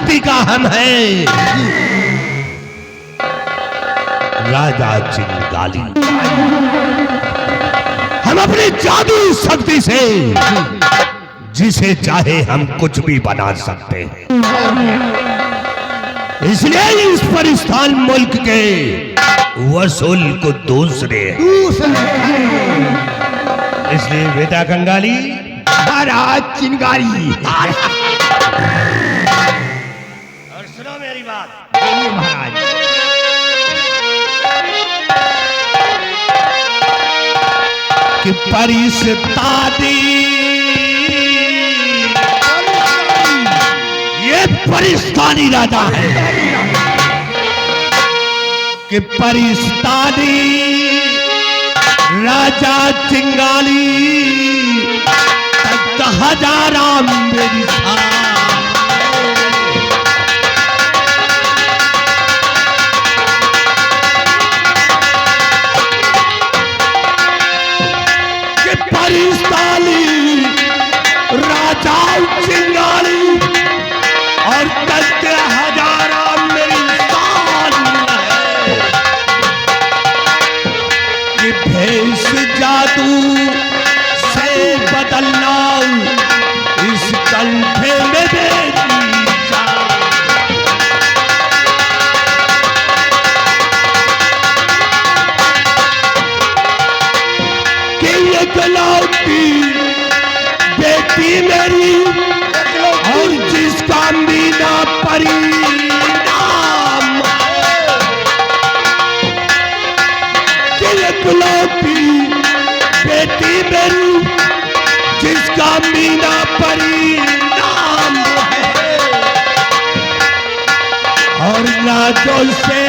शक्ति का हम हैं राजा चिंगाली। हम अपनी जादुई शक्ति से जिसे चाहे हम कुछ भी बना सकते हैं। इसलिए इस परिस्थान मुल्क के वसूल को दूसरे इसलिए बेटा कंगाली महाराज चिंगारी। और सुनो मेरी बात, बोलिए महाराज। कि परिस्तादी ये परिस्तानी राजा है कि परिस्तानी राजा चिंगाली तख्त हजारा मेरी कि परिस्तानी राजा चिंगाली और तख्त हजारा मेरी कि भेष जादू से बदलना इस कंठे में मेरी जान। कि इकलौती बेटी मेरी और जिसका मीना परी नाम कि इकलौती बेटी मेरी जिसका मीना परी नाम है और नाजो से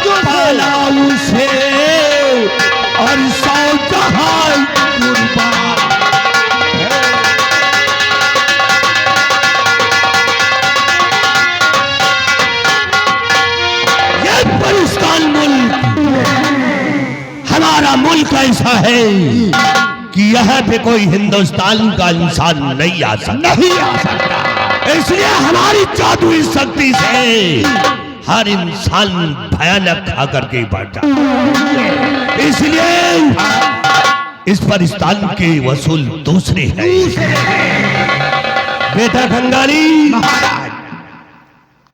पाला उसे और सौ जहां कुर्बान है। ये पाकिस्तान मुल्क हमारा मुल्क ऐसा है कि यहाँ पे कोई हिंदुस्तान का इंसान नहीं आ सकता। इसलिए हमारी जादुई शक्ति से हर इंसान भयानक खा करके बढ़ता। इसलिए इस पाकिस्तान के वसूल दूसरे हैं। बेटा कंगाली महाराज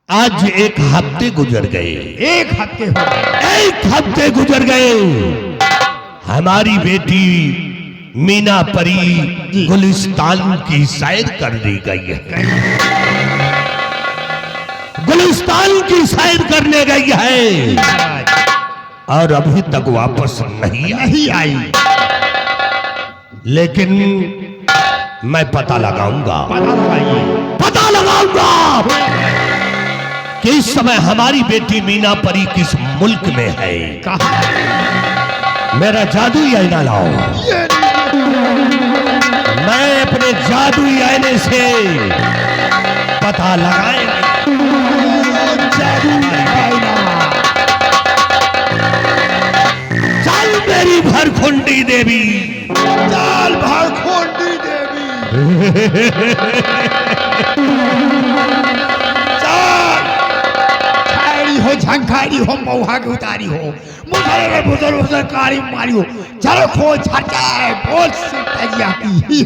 आज एक हफ्ते गुजर गए। एक हफ्ते गुजर गए। हमारी बेटी मीना परी गुलिस्तान की सैर कर दी गई है। गुलिस्तान की सैर करने गई है और अभी तक वापस नहीं आई। लेकिन मैं पता लगाऊंगा कि इस समय हमारी बेटी मीना परी किस मुल्क में है। मेरा जादुई आईना लाओ। मैं अपने जादुई आईने से पता लगाएंगे। चल मेरी भरखुंडी देवी, चाल भरखुंडी देवी। खैरी हो झंखारी हो मऊहा की उतारी हो मुझे बुजुर्ग कारी मारी हो चलो खो छाटे बोल से तजिया की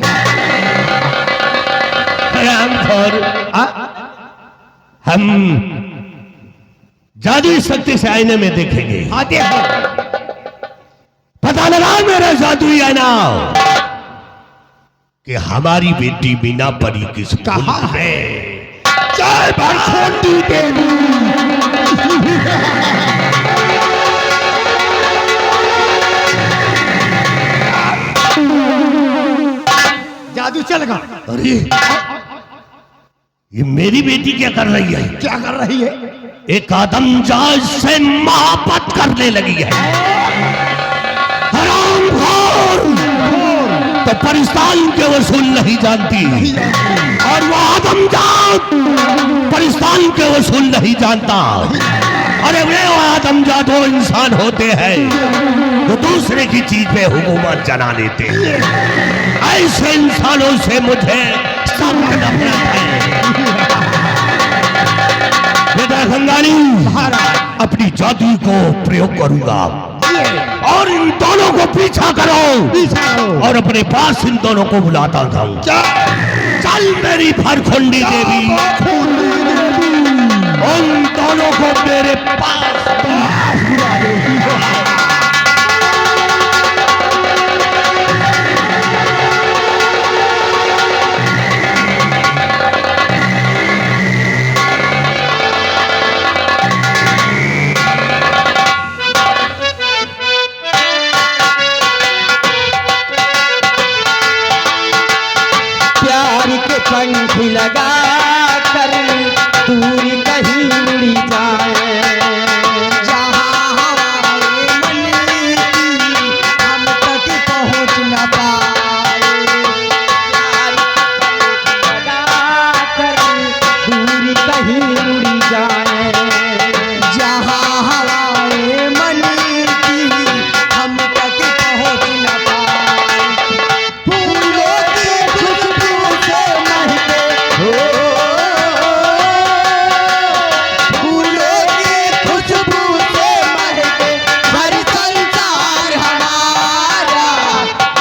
हम जादुई शक्ति से आईने में देखेंगे। हाँ देखो पता लगा मेरा जादुई आईना कि हमारी बेटी मीना परी किस कहाँ है। जय भरखुंडी देवी। जादू चल गया। अरे ये मेरी बेटी क्या कर रही है? क्या कर रही है? एक आदमजात से मोहब्बत करने लगी है। हरामखोर तो पाकिस्तान के वसूल नहीं जानती और वो आदमजात पाकिस्तान के वसूल नहीं जानता। अरे वे आदमजात वो इंसान होते हैं जो दूसरे की चीज पे हुकूमत चला लेते हैं। ऐसे इंसानों से मुझे सख्त नफरत है। गंगाली महाराज अपनी जादू को प्रयोग करूंगा ये और इन दोनों को पीछा करो पीछा करो। और अपने पास इन दोनों को बुलाता था। चल मेरी फरखुंडी देवी, उन दोनों को मेरे पास बुला दे। प्यार के पंख लगा कर दूर कहीं उड़ी जाए, जहाँ हमारे मन की हम तक पहुँच न पाए। प्यार के पंख लगा कर दूर कहीं उड़ी जाए, जहाँ हमारे मन की हम तक पहुँच न पाए। फूलों की खुशबू से महके हो, फूलों की खुशबू से महके हर संसार हमारा,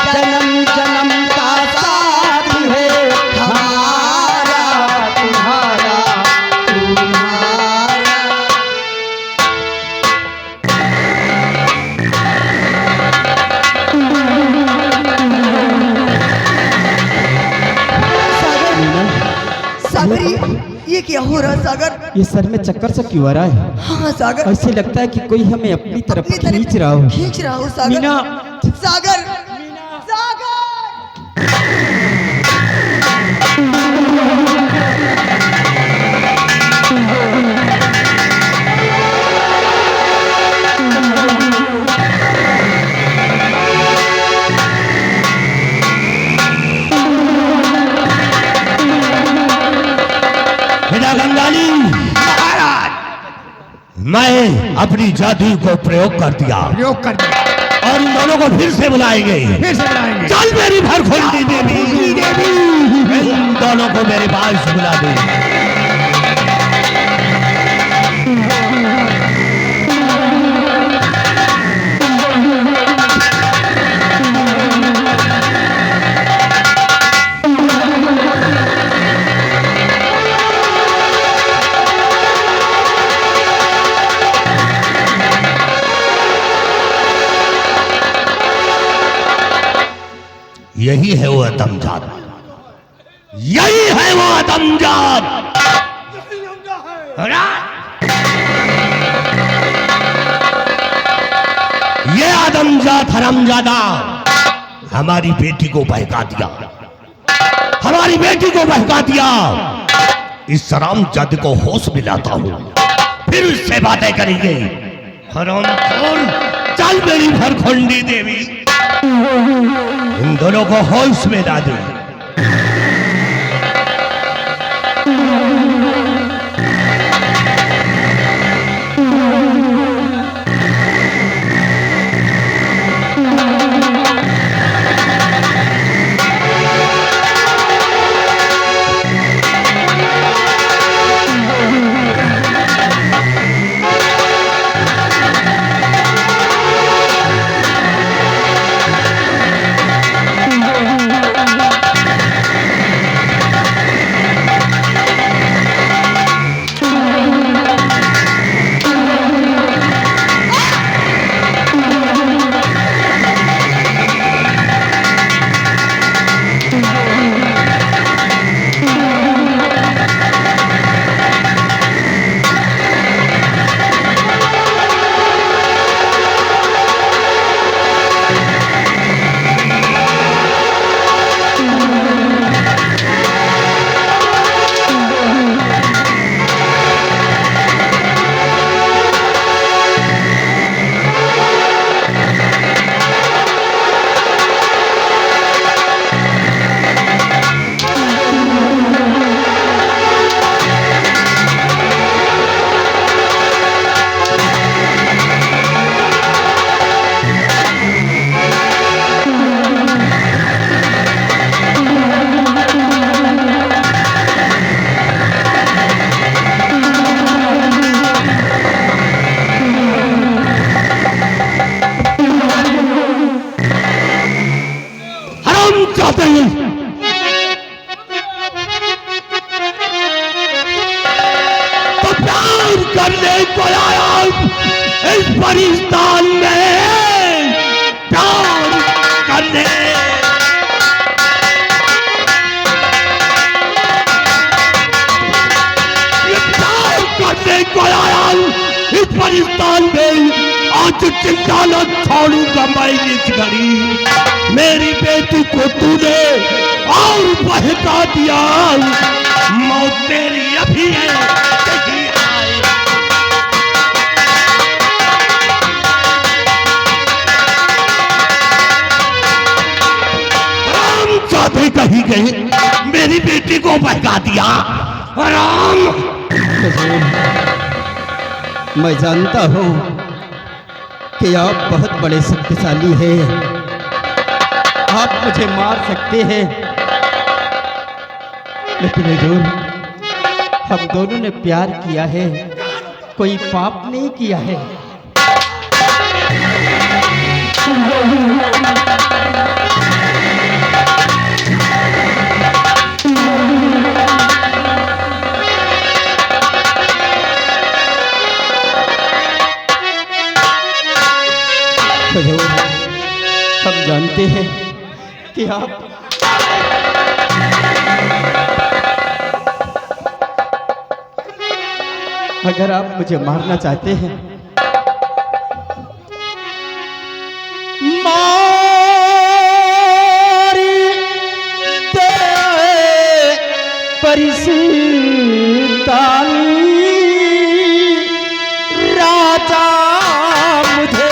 जन्म जन्म का साथ है हमारा तुम्हारा। तुम्हारा। सागर, ये क्या हो रहा है सागर? ये सर में चक्कर सा क्यों आ रहा है? हाँ सागर, ऐसे लगता है कि कोई हमें अपनी तरफ अपनी तरफ खींच रहा हो। खींच रहा हो सागर। मीना। सागर, सागर। बेटा गंगाली, महाराज मैं अपनी जादू को प्रयोग कर दिया प्रयोग कर दिया, और इन दोनों को फिर से बुलाएंगे। फिर से बुलाएंगे। चल मेरी फरखुंडी देवी, इन दोनों को मेरे पास बुला दे। यही है वो आदमजात, यही है वो आदमजात। ये आदमजात हरामजादा हमारी बेटी को बहका दिया, हमारी बेटी को बहका दिया। इस हरामजादे को होश में लाता हूँ, फिर उससे बातें करेंगे। हरामखोर, चल मेरी फरखुंडी देवी, इन दोनों को होश में ला दे। करने को आया इस परिस्तान में प्यार करने। ये प्यार करने को आया इस परिस्तान में। आज चिंता न छोड़ूंगा मैं इस घड़ी। मेरी बेटी को तूने और बहका दिया, मौत तेरी अभी है यही आए। राम चाहते कहीं गए, मेरी बेटी को बहका दिया। राम, मैं जानता हूँ कि आप बहुत बड़े शक्तिशाली हैं, आप मुझे मार सकते हैं, लेकिन हुजूर हम दोनों ने प्यार किया है, कोई पाप नहीं किया है। हुजूर हम जानते हैं कि आप अगर आप मुझे मारना चाहते हैं, मार दे परिस्तान राजा मुझे।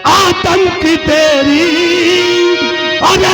आतंक तेरी अरे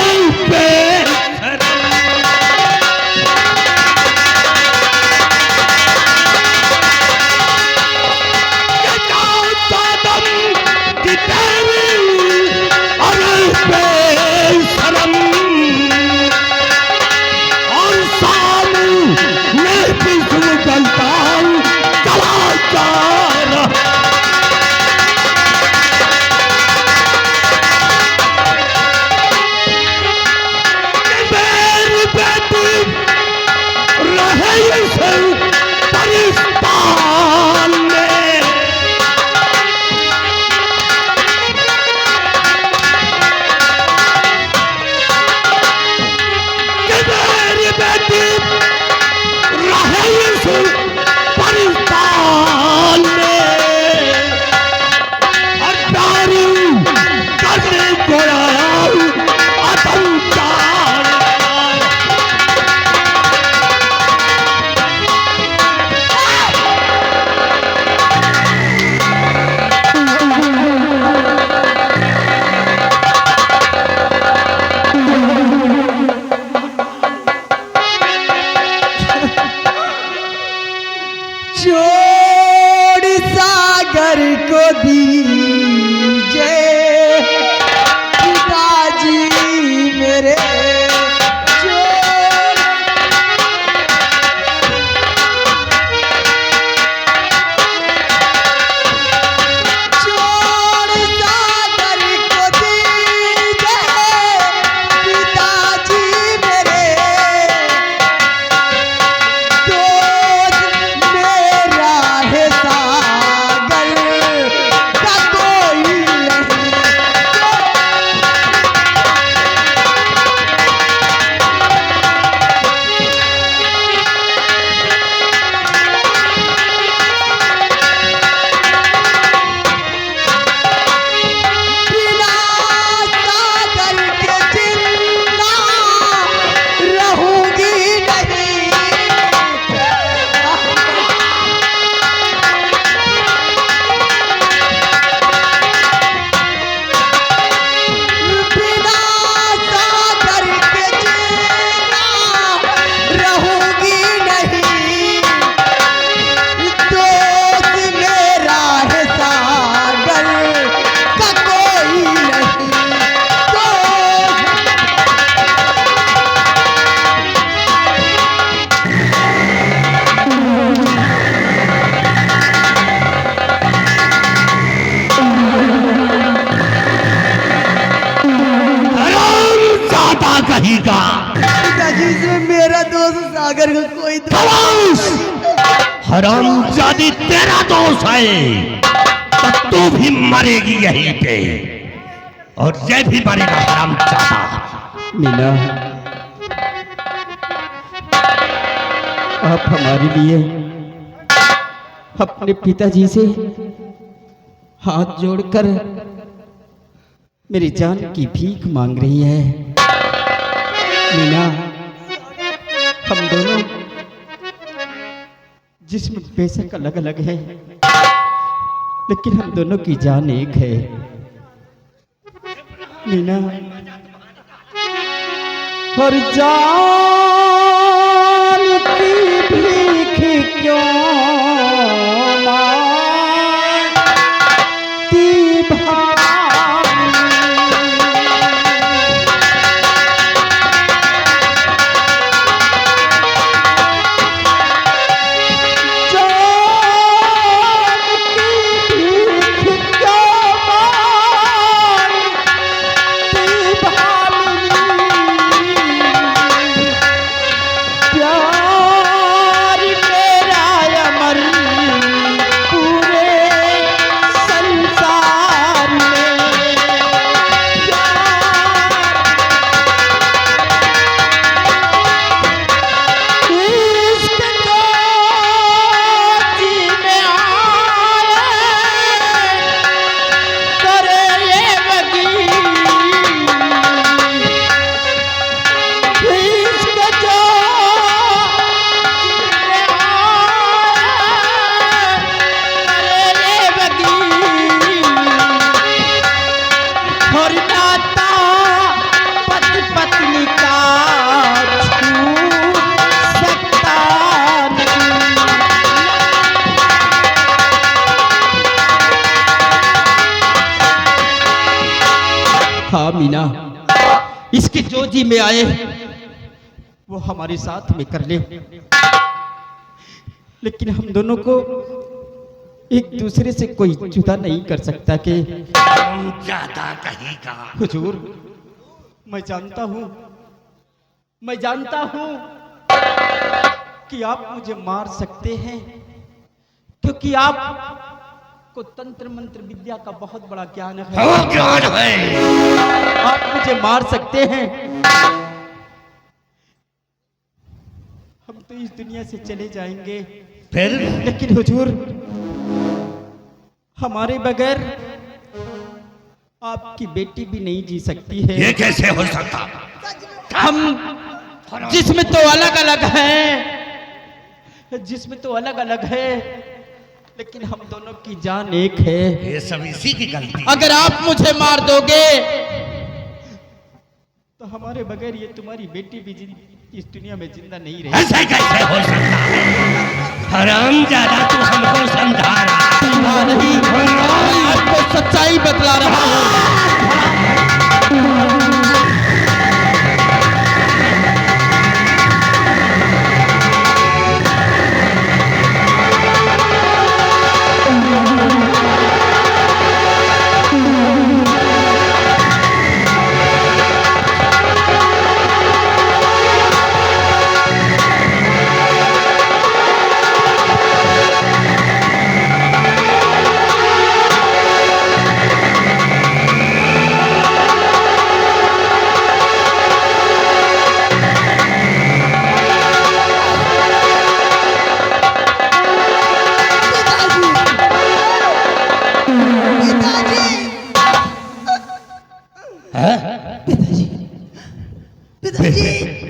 कहीं का। पिताजी इसमें मेरा दोस्त सागर का कोई दोस्त खलास! हरामजादी तेरा दोस्त है, तो तू भी मरेगी यहीं पे, और ये भी मरेगा हरामजादा। मीना, आप हमारे लिए अपने पिताजी से हाथ जोड़कर मेरी जान की भीख मांग रही है। मीना, हम दोनों जिस्म बेशक अलग अलग है, लेकिन हम दोनों की जान एक है। मीना, और जान की भीख क्यों मांगती भाई, जान की भीख क्यों मांगती भाई, प्यार मेरा अमर पूरे संसार में, इश्क को जीने आए करे ये वकील, इश्क जो जीने आए करे ये वकील, और नाता पति पत्नी का छूट सकता नहीं। हाँ मीना, इसके जो जी में आए वो हमारे साथ में कर ले, लेकिन हम दोनों को एक दूसरे से कोई जुदा नहीं कर सकता कि हरामजादा कहीं का। हुजूर, मैं जानता हूँ कि आप मुझे मार सकते हैं, क्योंकि आप को तंत्र मंत्र विद्या का बहुत बड़ा ज्ञान है। वो ज्ञान है। आप मुझे मार सकते हैं, हम तो इस दुनिया से चले जाएंगे, फिर लेकिन हुजूर, हमारे बगैर आपकी बेटी भी नहीं जी सकती है। ये कैसे हो सकता? हम जिसमें तो अलग अलग हैं, जिसमें तो अलग अलग है, लेकिन हम दोनों की जान एक है। ये सब इसी की गलती। अगर आप मुझे मार दोगे तो हमारे बगैर ये तुम्हारी बेटी भी इस दुनिया में जिंदा नहीं रहेगी। ऐसे कैसे हो सकता है? हरामजादा, तू हमको समझा रहा है। समझा नहीं, आपको सच्चाई बतला रहा हूँ।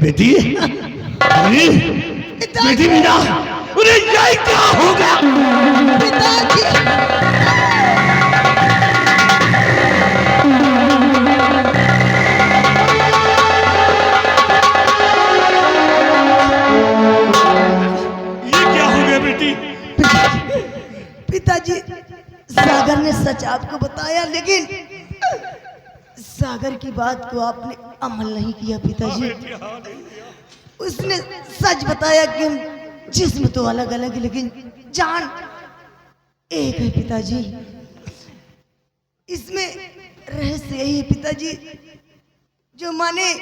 बेटी, अरे बेटी मीना, अरे ये क्या हो गया? ये क्या हो गया बेटी? पिताजी, सागर ने सच आपको बताया, लेकिन सागर की बात को आपने अमल नहीं किया पिताजी। उसने सच बताया कि हम जिस्म तो अलग अलग है, लेकिन जान एक है पिताजी। इसमें रहस्य यही है पिताजी, जो माने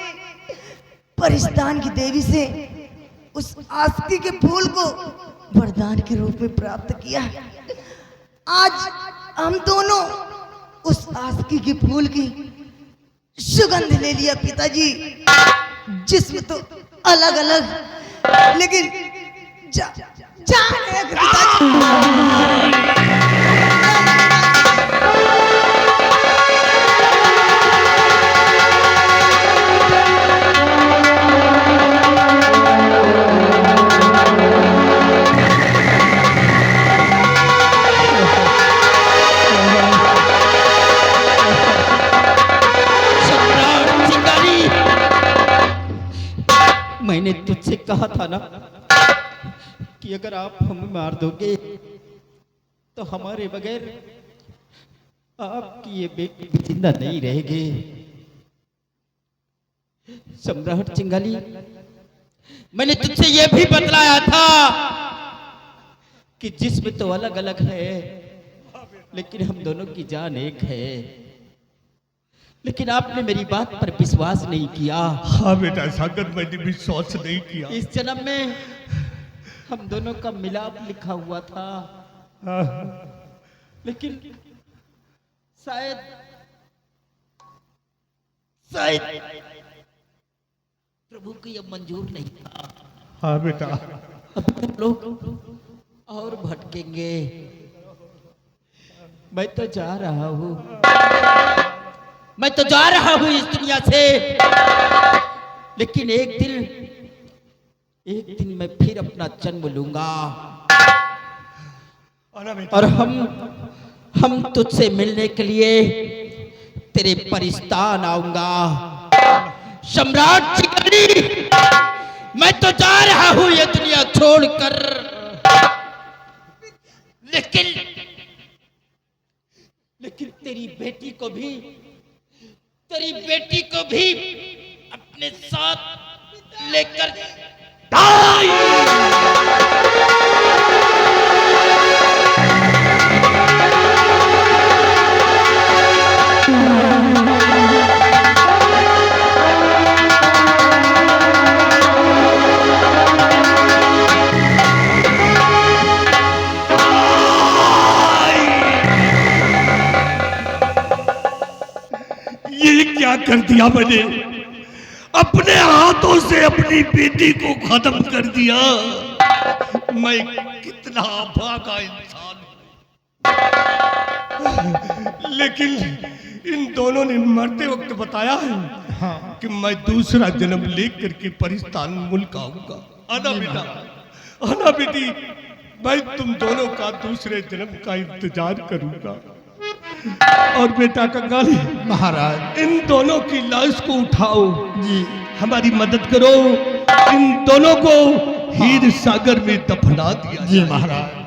परिस्तान की देवी से उस आस्ती के फूल को वरदान के रूप में प्राप्त किया। आज हम दोनों उस आस्ती के फूल की सुगंध ले लिया पिताजी। जिस्म तो अलग अलग लेकिन जान एक पिताजी। मैंने तुझसे कहा था ना कि अगर आप हमें मार दोगे तो हमारे बगैर आपकी ये बेटी भी जिंदा नहीं रहेगी। सम्राट चिंगारी, मैंने तुझसे ये भी बतलाया था कि जिस्म तो अलग अलग है लेकिन हम दोनों की जान एक है। लेकिन आपने मेरी बात पर विश्वास नहीं किया। हाँ बेटा सागर, मैंने विश्वास नहीं किया। इस जन्म में हम दोनों का मिलाप लिखा हुआ था, लेकिन शायद प्रभु को यह मंजूर नहीं था। हाँ बेटा, अब हम लोग और भटकेंगे। मैं तो जा रहा हूँ, मैं तो जा रहा हूँ इस दुनिया से, लेकिन एक दिन मैं फिर अपना जन्म लूंगा और हम तुझसे मिलने के लिए तेरे परिस्तान आऊंगा। सम्राट चिंगारी, मैं तो जा रहा हूँ ये दुनिया छोड़कर, लेकिन तेरी बेटी को भी अपने साथ लेकर ये क्या कर दिया मैंने? अपने हाथों से अपनी बेटी को खत्म कर दिया। मैं कितना भागा इंसान हूं। लेकिन इन दोनों ने मरते वक्त बताया है कि मैं दूसरा जन्म लेकर के परिस्तान मुल्क आऊंगा। आना बेटा, आना बेटी, मैं तुम दोनों का दूसरे जन्म का इंतजार करूंगा। और बेटा कंगाली महाराज, इन दोनों की लाश को उठाओ जी, हमारी मदद करो। इन दोनों को हीर सागर में दफना दिया जी महाराज।